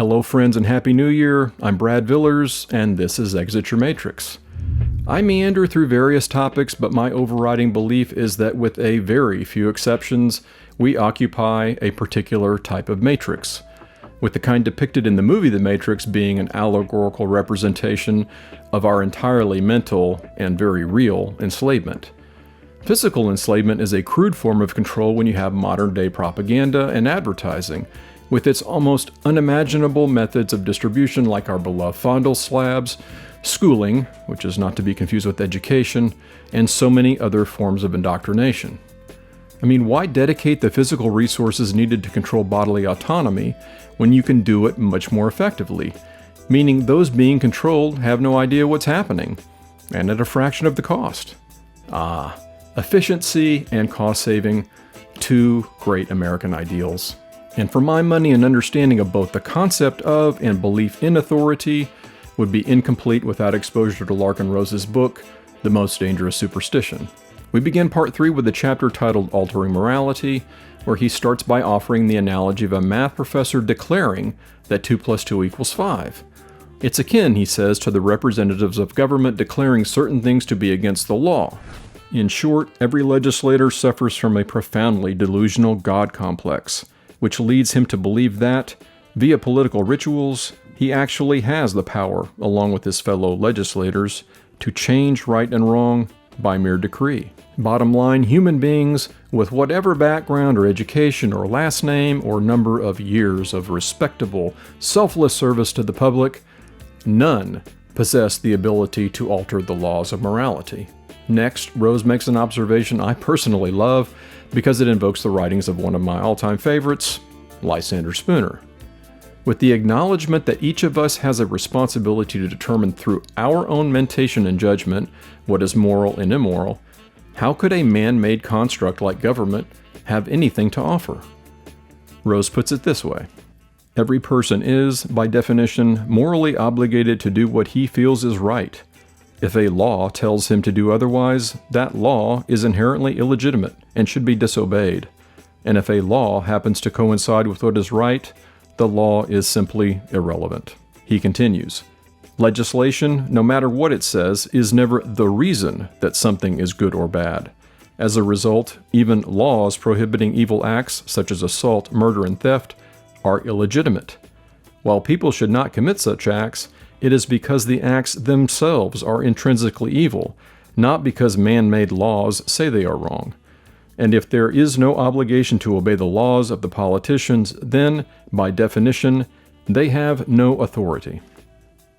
Hello friends and Happy New Year. I'm Brad Villers, and this is Exit Your Matrix. I meander through various topics, but my overriding belief is that with a very few exceptions, we occupy a particular type of matrix, with the kind depicted in the movie The Matrix being an allegorical representation of our entirely mental and very real enslavement. Physical enslavement is a crude form of control when you have modern-day propaganda and advertising, with its almost unimaginable methods of distribution like our beloved fondle slabs, schooling, which is not to be confused with education, and so many other forms of indoctrination. I mean, why dedicate the physical resources needed to control bodily autonomy when you can do it much more effectively? Meaning those being controlled have no idea what's happening, and at a fraction of the cost. Efficiency and cost saving, two great American ideals. And for my money, an understanding of both the concept of and belief in authority would be incomplete without exposure to Larkin Rose's book, The Most Dangerous Superstition. We begin part 3 with a chapter titled Altering Morality, where he starts by offering the analogy of a math professor declaring that 2 + 2 = 5. It's akin, he says, to the representatives of government declaring certain things to be against the law. In short, every legislator suffers from a profoundly delusional God complex, which leads him to believe that, via political rituals, he actually has the power, along with his fellow legislators, to change right and wrong by mere decree. Bottom line, human beings, with whatever background or education or last name or number of years of respectable, selfless service to the public, none possess the ability to alter the laws of morality. Next, Rose makes an observation I personally love because it invokes the writings of one of my all-time favorites, Lysander Spooner. With the acknowledgement that each of us has a responsibility to determine through our own mentation and judgment what is moral and immoral, how could a man-made construct like government have anything to offer? Rose puts it this way. Every person is, by definition, morally obligated to do what he feels is right. If a law tells him to do otherwise, that law is inherently illegitimate and should be disobeyed. And if a law happens to coincide with what is right, the law is simply irrelevant. He continues, legislation, no matter what it says, is never the reason that something is good or bad. As a result, even laws prohibiting evil acts such as assault, murder, and theft are illegitimate. While people should not commit such acts, it is because the acts themselves are intrinsically evil, not because man-made laws say they are wrong. And if there is no obligation to obey the laws of the politicians, then, by definition, they have no authority.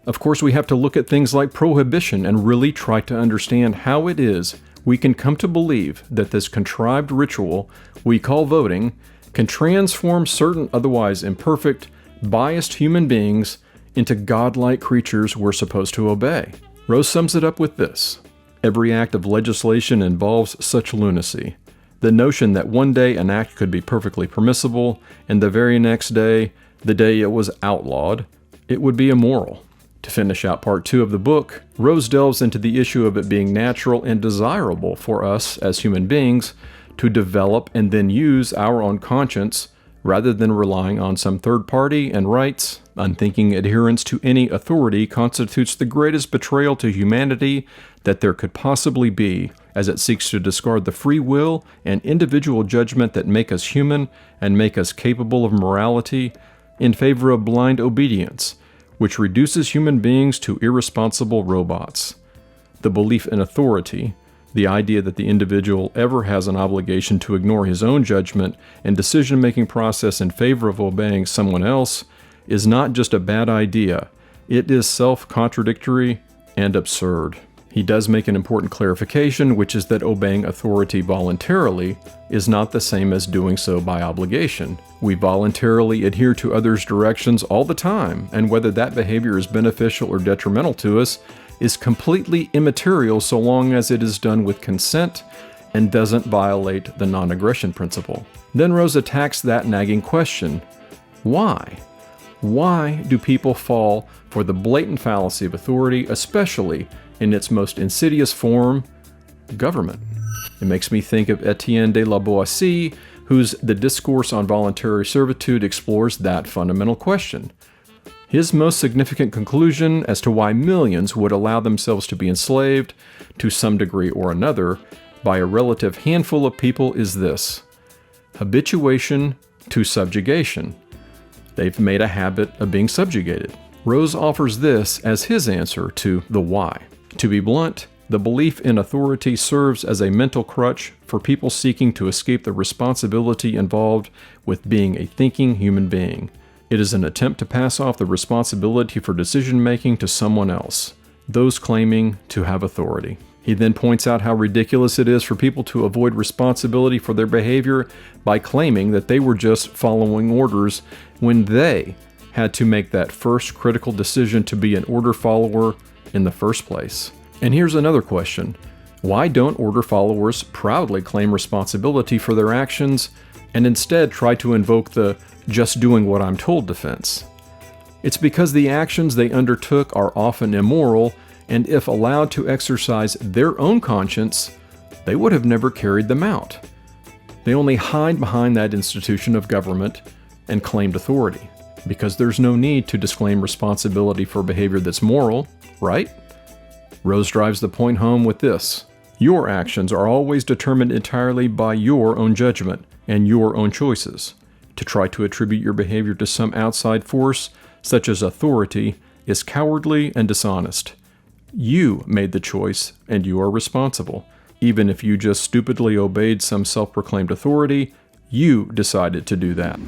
Of course, we have to look at things like prohibition and really try to understand how it is we can come to believe that this contrived ritual we call voting can transform certain otherwise imperfect, biased human beings into godlike creatures we're supposed to obey. Rose sums it up with this. Every act of legislation involves such lunacy. The notion that one day an act could be perfectly permissible, and the very next day, the day it was outlawed, it would be immoral. To finish out part 2 of the book, Rose delves into the issue of it being natural and desirable for us as human beings to develop and then use our own conscience rather than relying on some third party and rights. Unthinking adherence to any authority constitutes the greatest betrayal to humanity that there could possibly be, as it seeks to discard the free will and individual judgment that make us human and make us capable of morality in favor of blind obedience, which reduces human beings to irresponsible robots. The belief in authority, the idea that the individual ever has an obligation to ignore his own judgment and decision-making process in favor of obeying someone else, is not just a bad idea, it is self-contradictory and absurd. He does make an important clarification, which is that obeying authority voluntarily is not the same as doing so by obligation. We voluntarily adhere to others' directions all the time, and whether that behavior is beneficial or detrimental to us is completely immaterial so long as it is done with consent and doesn't violate the non-aggression principle. Then Rose attacks that nagging question. Why? Why do people fall for the blatant fallacy of authority, especially in its most insidious form, government? It makes me think of Etienne de la Boétie, whose The Discourse on Voluntary Servitude explores that fundamental question. His most significant conclusion as to why millions would allow themselves to be enslaved, to some degree or another, by a relative handful of people is this: habituation to subjugation. They've made a habit of being subjugated. Rose offers this as his answer to the why. To be blunt, the belief in authority serves as a mental crutch for people seeking to escape the responsibility involved with being a thinking human being. It is an attempt to pass off the responsibility for decision-making to someone else, those claiming to have authority. He then points out how ridiculous it is for people to avoid responsibility for their behavior by claiming that they were just following orders when they had to make that first critical decision to be an order follower in the first place. And here's another question. Why don't order followers proudly claim responsibility for their actions and instead try to invoke the just doing what I'm told defense? It's because the actions they undertook are often immoral, and if allowed to exercise their own conscience, they would have never carried them out. They only hide behind that institution of government and claimed authority, because there's no need to disclaim responsibility for behavior that's moral, right? Rose drives the point home with this: your actions are always determined entirely by your own judgment and your own choices. To try to attribute your behavior to some outside force, such as authority, is cowardly and dishonest. You made the choice, and you are responsible. Even if you just stupidly obeyed some self-proclaimed authority, you decided to do that.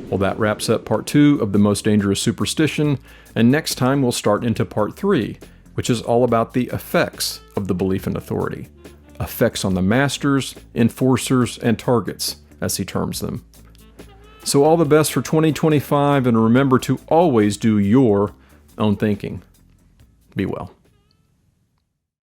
Well, that wraps up part 2 of The Most Dangerous Superstition, and next time we'll start into part 3, which is all about the effects of the belief in authority. Effects on the masters, enforcers, and targets, as he terms them. So all the best for 2025, and remember to always do your own thinking. Be well.